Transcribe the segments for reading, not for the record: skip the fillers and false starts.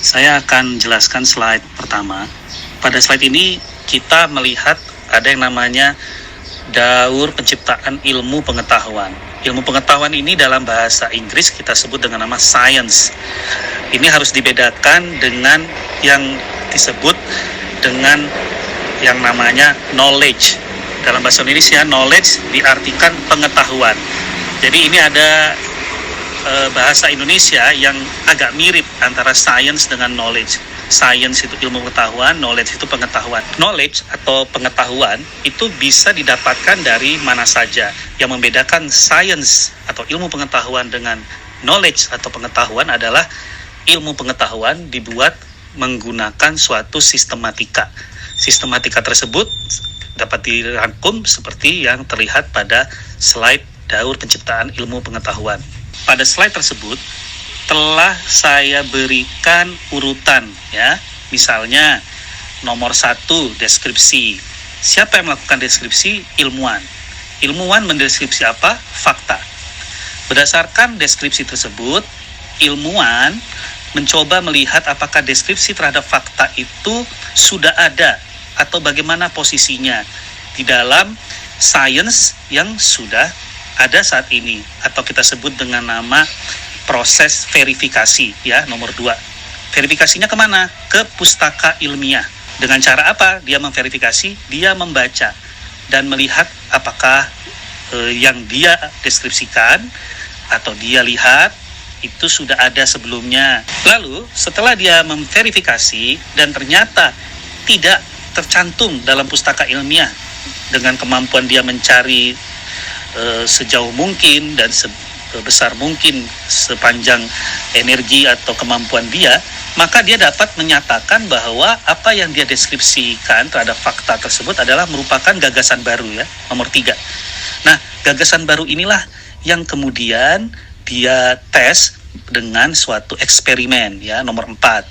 Saya akan jelaskan slide pertama. Pada slide ini kita melihat ada yang namanya daur penciptaan ilmu pengetahuan. Ilmu pengetahuan ini dalam bahasa Inggris kita sebut dengan nama science. Ini harus dibedakan dengan yang disebut dengan yang namanya knowledge. Dalam bahasa Indonesia, knowledge diartikan pengetahuan. Jadi ini ada bahasa Indonesia yang agak mirip antara science dengan knowledge. Science itu ilmu pengetahuan, knowledge itu pengetahuan. Knowledge atau pengetahuan itu bisa didapatkan dari mana saja. Yang membedakan science atau ilmu pengetahuan dengan knowledge atau pengetahuan adalah ilmu pengetahuan dibuat menggunakan suatu sistematika. Sistematika tersebut dapat dirangkum seperti yang terlihat pada slide daur penciptaan ilmu pengetahuan. Pada slide tersebut telah saya berikan urutan, ya. Misalnya nomor 1 deskripsi. Siapa yang melakukan deskripsi? Ilmuwan. Ilmuwan mendeskripsi apa? Fakta. Berdasarkan deskripsi tersebut, ilmuwan mencoba melihat apakah deskripsi terhadap fakta itu sudah ada atau bagaimana posisinya di dalam sains yang sudah ada saat ini, atau kita sebut dengan nama proses verifikasi, ya, nomor 2. Verifikasinya kemana? Ke pustaka ilmiah. Dengan cara apa dia memverifikasi? Dia membaca dan melihat apakah yang dia deskripsikan atau dia lihat itu sudah ada sebelumnya. Lalu setelah dia memverifikasi dan ternyata tidak tercantum dalam pustaka ilmiah, dengan kemampuan dia mencari sejauh mungkin dan sebesar mungkin sepanjang energi atau kemampuan dia, maka dia dapat menyatakan bahwa apa yang dia deskripsikan terhadap fakta tersebut adalah merupakan gagasan baru, ya, nomor 3. Nah, gagasan baru inilah yang kemudian dia tes dengan suatu eksperimen, ya, nomor 4.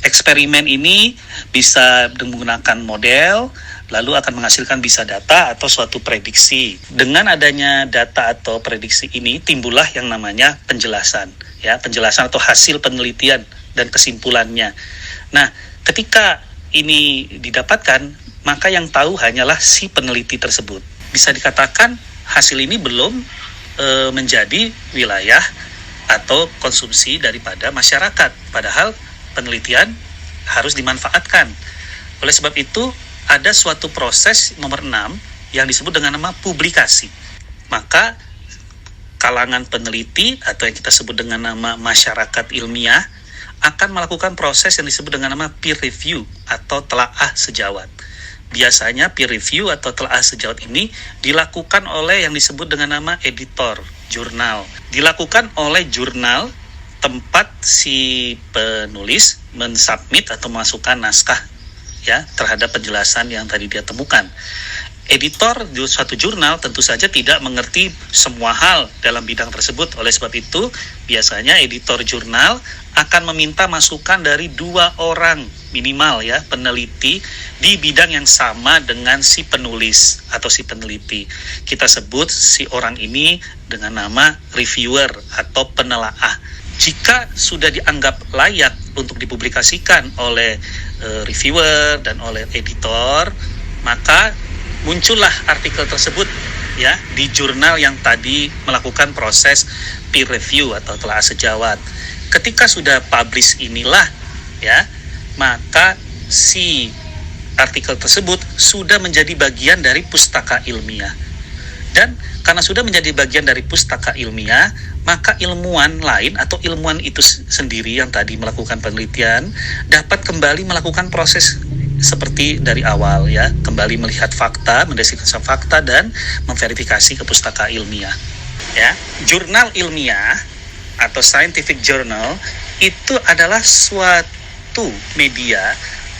Eksperimen ini bisa menggunakan model, lalu akan menghasilkan bisa data atau suatu prediksi. Dengan adanya data atau prediksi ini timbullah yang namanya penjelasan, ya, penjelasan atau hasil penelitian dan kesimpulannya. Nah, ketika ini didapatkan, maka yang tahu hanyalah si peneliti tersebut. Bisa dikatakan hasil ini belum menjadi wilayah atau konsumsi daripada masyarakat, padahal penelitian harus dimanfaatkan. Oleh sebab itu ada suatu proses nomor 6 yang disebut dengan nama publikasi. Maka kalangan peneliti atau yang kita sebut dengan nama masyarakat ilmiah akan melakukan proses yang disebut dengan nama peer review atau telaah sejawat. Biasanya peer review atau telaah sejawat ini dilakukan oleh yang disebut dengan nama editor jurnal. Dilakukan oleh jurnal tempat si penulis mensubmit atau memasukkan naskah, ya, terhadap penjelasan yang tadi dia temukan. Editor di suatu jurnal tentu saja tidak mengerti semua hal dalam bidang tersebut. Oleh sebab itu, biasanya editor jurnal akan meminta masukan dari 2 orang minimal, ya, peneliti di bidang yang sama dengan si penulis atau si peneliti. Kita sebut si orang ini dengan nama reviewer atau penelaah. Jika sudah dianggap layak untuk dipublikasikan oleh reviewer dan oleh editor, maka muncullah artikel tersebut, ya, di jurnal yang tadi melakukan proses peer review atau telaah sejawat. Ketika sudah publish inilah, ya, maka si artikel tersebut sudah menjadi bagian dari pustaka ilmiah. Dan karena sudah menjadi bagian dari pustaka ilmiah, maka ilmuwan lain atau ilmuwan itu sendiri yang tadi melakukan penelitian dapat kembali melakukan proses seperti dari awal, ya, kembali melihat fakta, mendeskripsikan fakta dan memverifikasi ke pustaka ilmiah, ya. Jurnal ilmiah atau scientific journal itu adalah suatu media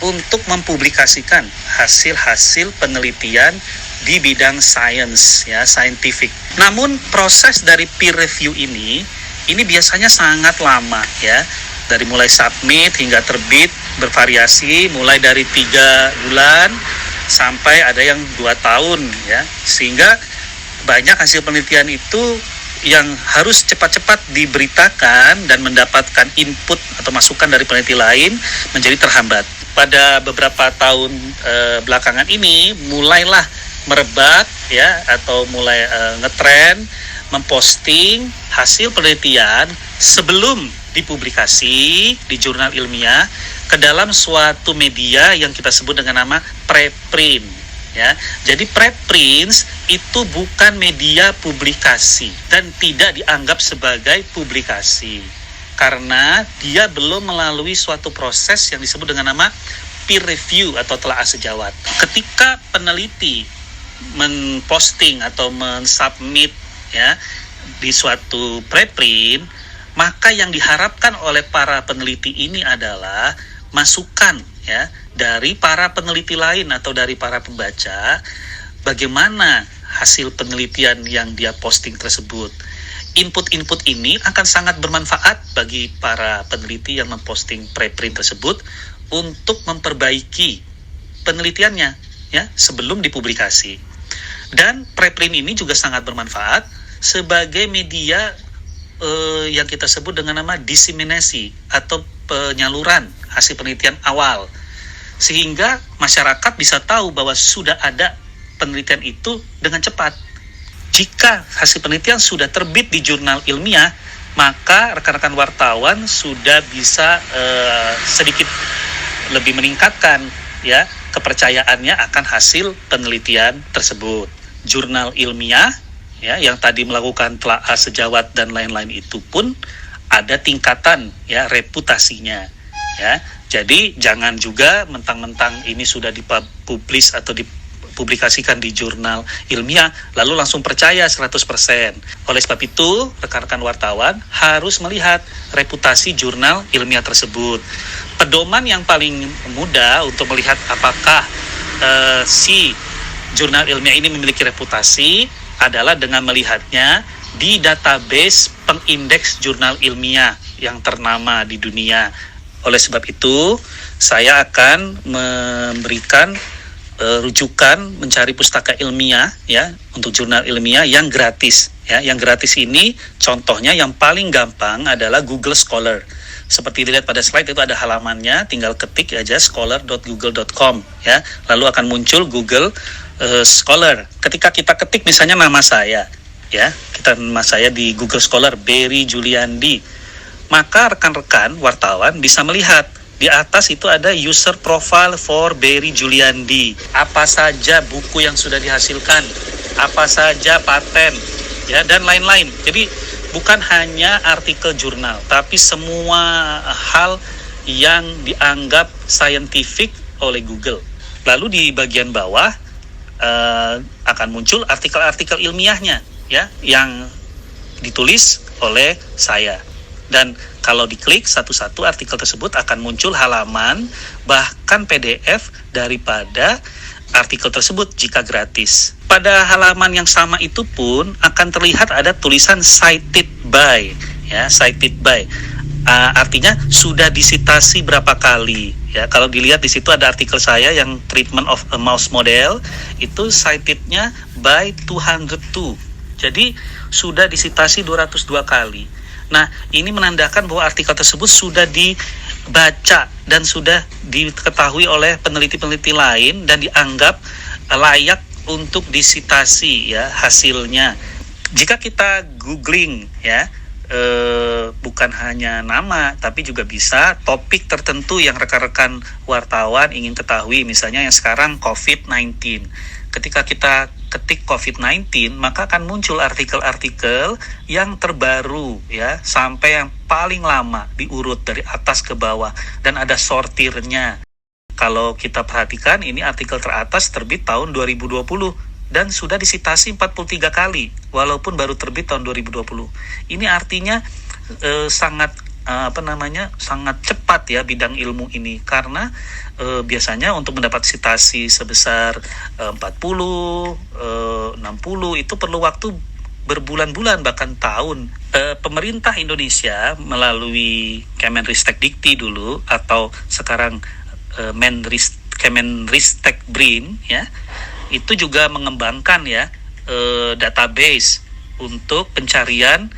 untuk mempublikasikan hasil-hasil penelitian di bidang sains, ya, scientific. Namun proses dari peer review ini biasanya sangat lama, ya. Dari mulai submit hingga terbit bervariasi, mulai dari 3 bulan sampai ada yang 2 tahun, ya. Sehingga banyak hasil penelitian itu yang harus cepat-cepat diberitakan dan mendapatkan input atau masukan dari peneliti lain menjadi terhambat. Pada beberapa tahun belakangan ini mulailah merebak ya, atau mulai ngetren memposting hasil penelitian sebelum dipublikasi di jurnal ilmiah ke dalam suatu media yang kita sebut dengan nama preprint. Ya, jadi preprints itu bukan media publikasi dan tidak dianggap sebagai publikasi karena dia belum melalui suatu proses yang disebut dengan nama peer review atau telaah sejawat. Ketika peneliti memposting atau mensubmit ya di suatu preprint, maka yang diharapkan oleh para peneliti ini adalah masukan ya dari para peneliti lain atau dari para pembaca, bagaimana hasil penelitian yang dia posting tersebut. Input-input ini akan sangat bermanfaat bagi para peneliti yang memposting preprint tersebut untuk memperbaiki penelitiannya ya sebelum dipublikasi. Dan preprint ini juga sangat bermanfaat sebagai media yang kita sebut dengan nama diseminasi atau penyaluran hasil penelitian awal, sehingga masyarakat bisa tahu bahwa sudah ada penelitian itu dengan cepat. Jika hasil penelitian sudah terbit di jurnal ilmiah, maka rekan-rekan wartawan sudah bisa sedikit lebih meningkatkan ya kepercayaannya akan hasil penelitian tersebut. Jurnal ilmiah ya yang tadi melakukan telaah sejawat dan lain-lain itu pun ada tingkatan ya reputasinya ya. Jadi jangan juga mentang-mentang ini sudah dipublis atau dipublikasikan di jurnal ilmiah lalu langsung percaya 100%. Oleh sebab itu, rekan-rekan wartawan harus melihat reputasi jurnal ilmiah tersebut. Pedoman yang paling mudah untuk melihat apakah si jurnal ilmiah ini memiliki reputasi adalah dengan melihatnya di database pengindeks jurnal ilmiah yang ternama di dunia. Oleh sebab itu, saya akan memberikan rujukan mencari pustaka ilmiah ya untuk jurnal ilmiah yang gratis ya. Yang gratis ini contohnya yang paling gampang adalah Google Scholar. Seperti dilihat pada slide itu ada halamannya, tinggal ketik aja scholar.google.com ya. Lalu akan muncul Google Scholar. Ketika kita ketik misalnya nama saya ya, nama saya di Google Scholar Berry Juliandi, maka rekan-rekan wartawan bisa melihat di atas itu ada user profile for Berry Juliandi, apa saja buku yang sudah dihasilkan, apa saja paten ya dan lain-lain. Jadi bukan hanya artikel jurnal, tapi semua hal yang dianggap scientific oleh Google. Lalu di bagian bawah akan muncul artikel-artikel ilmiahnya ya yang ditulis oleh saya. Dan kalau diklik satu-satu artikel tersebut akan muncul halaman bahkan PDF daripada artikel tersebut jika gratis. Pada halaman yang sama itu pun akan terlihat ada tulisan cited by ya, cited by. Artinya sudah disitasi berapa kali ya. Kalau dilihat di situ ada artikel saya yang treatment of a mouse model, itu citednya by 202. Jadi sudah disitasi 202 kali. Nah, ini menandakan bahwa artikel tersebut sudah dibaca dan sudah diketahui oleh peneliti-peneliti lain dan dianggap layak untuk disitasi ya hasilnya. Jika kita googling ya, bukan hanya nama tapi juga bisa topik tertentu yang rekan-rekan wartawan ingin ketahui, misalnya yang sekarang COVID-19. Ketika kita ketik COVID-19 maka akan muncul artikel-artikel yang terbaru ya sampai yang paling lama diurut dari atas ke bawah dan ada sortirnya. Kalau kita perhatikan ini artikel teratas terbit tahun 2020 dan sudah disitasi 43 kali walaupun baru terbit tahun 2020. Ini artinya sangat sangat cepat ya bidang ilmu ini, karena biasanya untuk mendapat sitasi sebesar 40, 60 itu perlu waktu berbulan-bulan bahkan tahun. Pemerintah Indonesia melalui Kemenristek-Dikti dulu atau sekarang Kemenristek-Brin ya, itu juga mengembangkan ya database untuk pencarian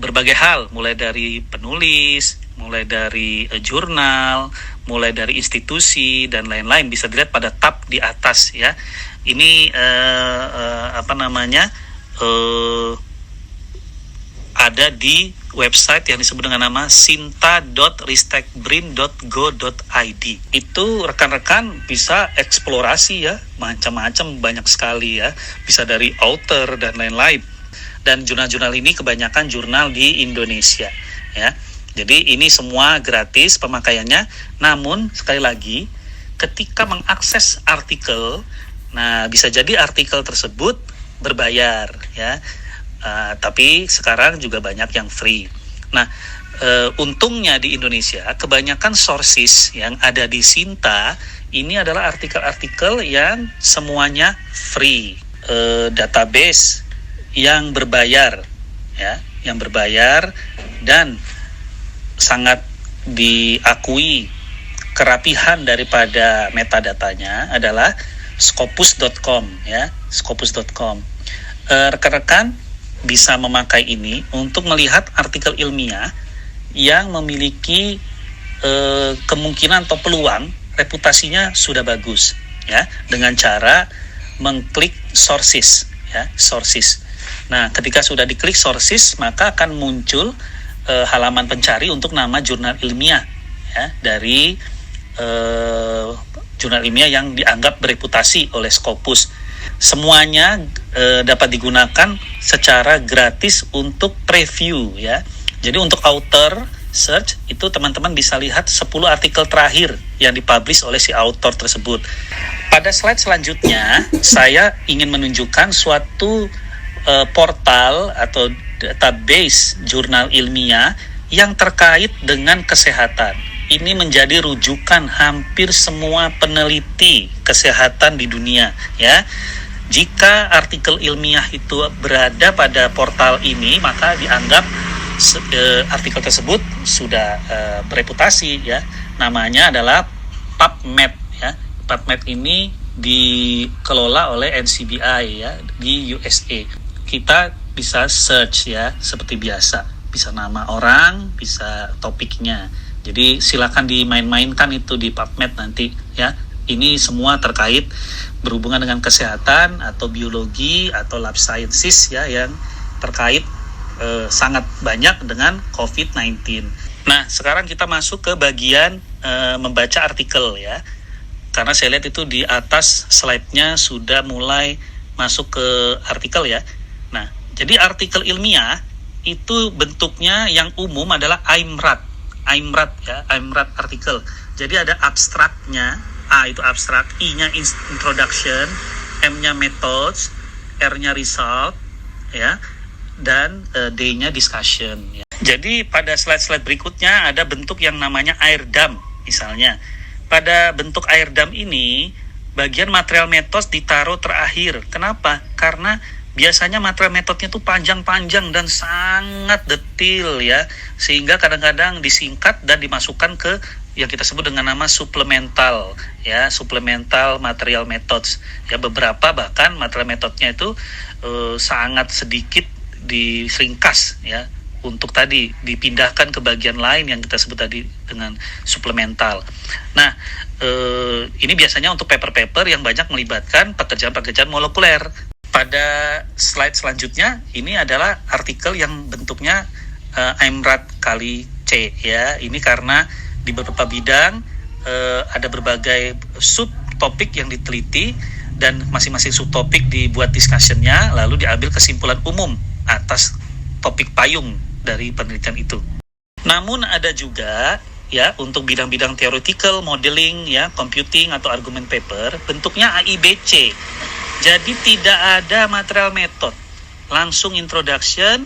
berbagai hal, mulai dari penulis, mulai dari jurnal, mulai dari institusi dan lain-lain. Bisa dilihat pada tab di atas ya. Ini ada di website yang disebut dengan nama sinta.ristekbrin.go.id. Itu rekan-rekan bisa eksplorasi ya, macam-macam, banyak sekali ya. Bisa dari author dan lain-lain. Dan jurnal-jurnal ini kebanyakan jurnal di Indonesia ya. Jadi ini semua gratis pemakaiannya. Namun sekali lagi, ketika mengakses artikel, nah bisa jadi artikel tersebut berbayar ya. Tapi sekarang juga banyak yang free. Nah, untungnya di Indonesia kebanyakan sources yang ada di Sinta ini adalah artikel-artikel yang semuanya free, database yang berbayar, ya, yang berbayar dan sangat diakui kerapihan daripada metadatanya adalah Scopus.com, ya, Scopus.com. Rekan-rekan bisa memakai ini untuk melihat artikel ilmiah yang memiliki kemungkinan atau peluang reputasinya sudah bagus ya, dengan cara mengklik sources ya, sources. Nah, ketika sudah diklik sources, maka akan muncul halaman pencari untuk nama jurnal ilmiah ya, dari jurnal ilmiah yang dianggap bereputasi oleh Scopus. Semuanya dapat digunakan secara gratis untuk preview ya. Jadi untuk author search itu teman-teman bisa lihat 10 artikel terakhir yang dipublish oleh si author tersebut. Pada slide selanjutnya saya ingin menunjukkan suatu portal atau database jurnal ilmiah yang terkait dengan kesehatan. Ini menjadi rujukan hampir semua peneliti kesehatan di dunia ya. Jika artikel ilmiah itu berada pada portal ini, maka dianggap artikel tersebut sudah bereputasi ya. Namanya adalah PubMed ya. PubMed ini dikelola oleh NCBI ya di USA. Kita bisa search ya seperti biasa. Bisa nama orang, bisa topiknya. Jadi silakan dimain-mainkan itu di PubMed nanti ya. Ini semua terkait berhubungan dengan kesehatan atau biologi atau lab sciences ya, yang terkait sangat banyak dengan COVID-19. Nah, sekarang kita masuk ke bagian membaca artikel ya. Karena saya lihat itu di atas slide-nya sudah mulai masuk ke artikel ya. Nah, jadi artikel ilmiah itu bentuknya yang umum adalah IMRAT ya, IMRAT artikel. Jadi ada abstraknya. A itu abstrak, I-nya introduction, M-nya methods, R-nya result, ya, dan D-nya discussion. Ya. Jadi pada slide-slide berikutnya ada bentuk yang namanya air dam, misalnya. Pada bentuk air dam ini, bagian material methods ditaruh terakhir. Kenapa? Karena biasanya material metodenya itu panjang-panjang dan sangat detail ya, sehingga kadang-kadang disingkat dan dimasukkan ke yang kita sebut dengan nama supplemental ya, supplemental material methods ya. Beberapa bahkan material metodenya itu sangat sedikit diringkas ya, untuk tadi dipindahkan ke bagian lain yang kita sebut tadi dengan supplemental. Nah, ini biasanya untuk paper-paper yang banyak melibatkan pekerjaan-pekerjaan molekuler. Pada slide selanjutnya ini adalah artikel yang bentuknya IMRAT kali C ya. Ini karena di beberapa bidang ada berbagai subtopik yang diteliti dan masing-masing subtopik dibuat discussion-nya, lalu diambil kesimpulan umum atas topik payung dari penelitian itu. Namun ada juga ya untuk bidang-bidang theoretical, modeling ya, computing atau argument paper bentuknya AIBC. Jadi tidak ada material method, langsung introduction,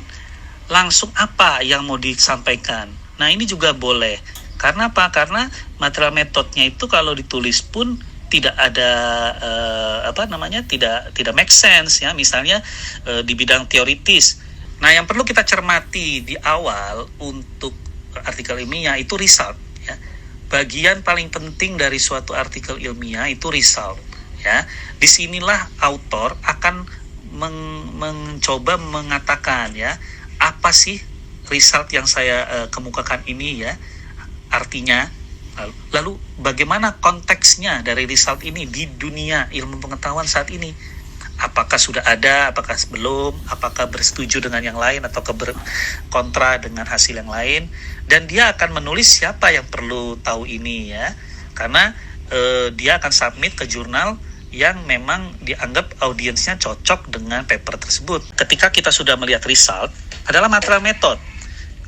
langsung apa yang mau disampaikan. Nah, ini juga boleh. Karena apa? Karena material metodenya itu kalau ditulis pun tidak ada tidak make sense ya. Misalnya di bidang teoritis. Nah, yang perlu kita cermati di awal untuk artikel ilmiah itu result ya. Bagian paling penting dari suatu artikel ilmiah itu result ya. Disinilah author akan mencoba mengatakan ya, apa sih result yang saya kemukakan ini ya, artinya, lalu bagaimana konteksnya dari result ini di dunia ilmu pengetahuan saat ini. Apakah sudah ada, apakah belum, apakah bersetuju dengan yang lain atau kontra dengan hasil yang lain. Dan dia akan menulis siapa yang perlu tahu ini ya, karena dia akan submit ke jurnal yang memang dianggap audiensnya cocok dengan paper tersebut. Ketika kita sudah melihat result, adalah material method.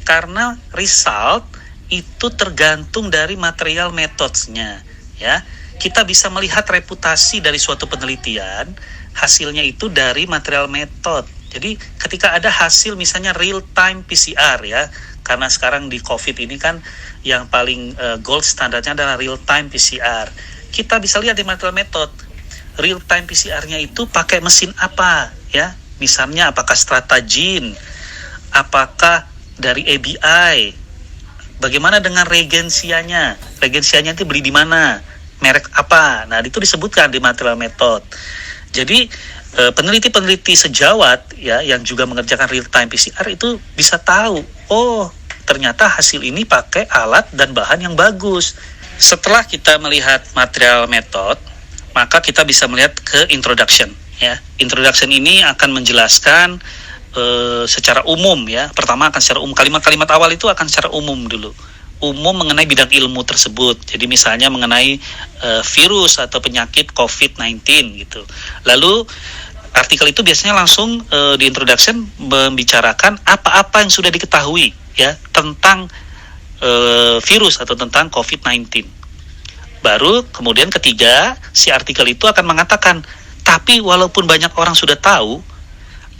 Karena result itu tergantung dari material methods-nya ya. Kita bisa melihat reputasi dari suatu penelitian, hasilnya itu dari material method. Jadi ketika ada hasil misalnya real time PCR ya, karena sekarang di COVID ini kan yang paling gold standarnya adalah real time PCR. Kita bisa lihat di material method, real time PCR-nya itu pakai mesin apa ya? Misalnya apakah StrataGene, apakah dari ABI, bagaimana dengan regensianya? Regensianya itu beli di mana? Merek apa? Nah, itu disebutkan di material method. Jadi peneliti-peneliti sejawat ya yang juga mengerjakan real time PCR itu bisa tahu, oh ternyata hasil ini pakai alat dan bahan yang bagus. Setelah kita melihat material method, maka kita bisa melihat ke introduction ya. Introduction ini akan menjelaskan secara umum ya. Pertama akan secara umum, kalimat-kalimat awal itu akan secara umum dulu. Umum mengenai bidang ilmu tersebut. Jadi misalnya mengenai virus atau penyakit COVID-19 gitu. Lalu artikel itu biasanya langsung di introduction membicarakan apa-apa yang sudah diketahui ya tentang virus atau tentang COVID-19. Baru kemudian ketiga, si artikel itu akan mengatakan, tapi walaupun banyak orang sudah tahu,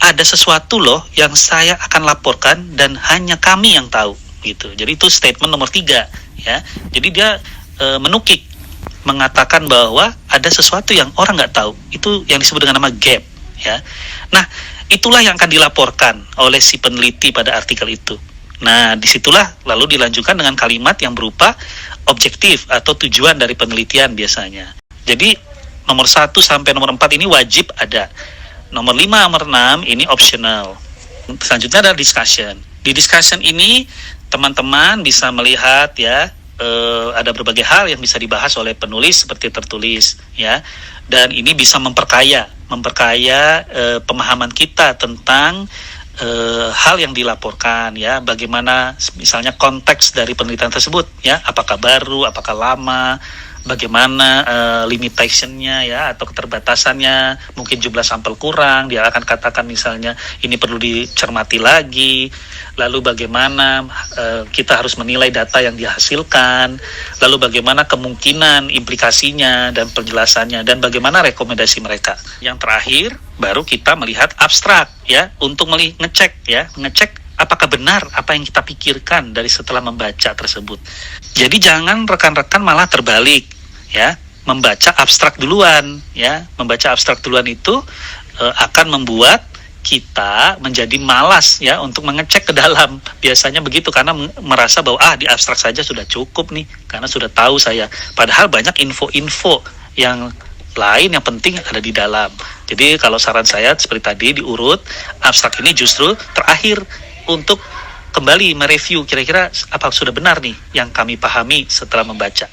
ada sesuatu loh yang saya akan laporkan dan hanya kami yang tahu gitu. Jadi itu statement nomor 3 ya. Jadi dia menukik, mengatakan bahwa ada sesuatu yang orang nggak tahu. Itu yang disebut dengan nama gap ya. Nah itulah yang akan dilaporkan oleh si peneliti pada artikel itu. Nah disitulah lalu dilanjutkan dengan kalimat yang berupa objektif atau tujuan dari penelitian biasanya. Jadi nomor 1 sampai nomor 4 ini wajib ada. Nomor 5, nomor 6 ini optional. Selanjutnya adalah discussion. Di discussion ini teman-teman bisa melihat ya, ada berbagai hal yang bisa dibahas oleh penulis seperti tertulis ya. Dan ini bisa memperkaya pemahaman kita tentang hal yang dilaporkan ya, bagaimana misalnya konteks dari penelitian tersebut ya, apakah baru, apakah lama, bagaimana limitationnya ya atau keterbatasannya, mungkin jumlah sampel kurang, dia akan katakan misalnya ini perlu dicermati lagi, lalu bagaimana kita harus menilai data yang dihasilkan, lalu bagaimana kemungkinan implikasinya dan penjelasannya, dan bagaimana rekomendasi mereka. Yang terakhir baru kita melihat abstrak ya, untuk ngecek apakah benar apa yang kita pikirkan dari setelah membaca tersebut. Jadi jangan rekan-rekan malah terbalik ya, membaca abstrak duluan ya. Membaca abstrak duluan itu akan membuat kita menjadi malas ya untuk mengecek ke dalam. Biasanya begitu, karena merasa bahwa di abstrak saja sudah cukup nih, karena sudah tahu saya. Padahal banyak info-info yang lain yang penting ada di dalam. Jadi kalau saran saya seperti tadi diurut, abstrak ini justru terakhir untuk kembali mereview kira-kira apa sudah benar nih yang kami pahami setelah membaca.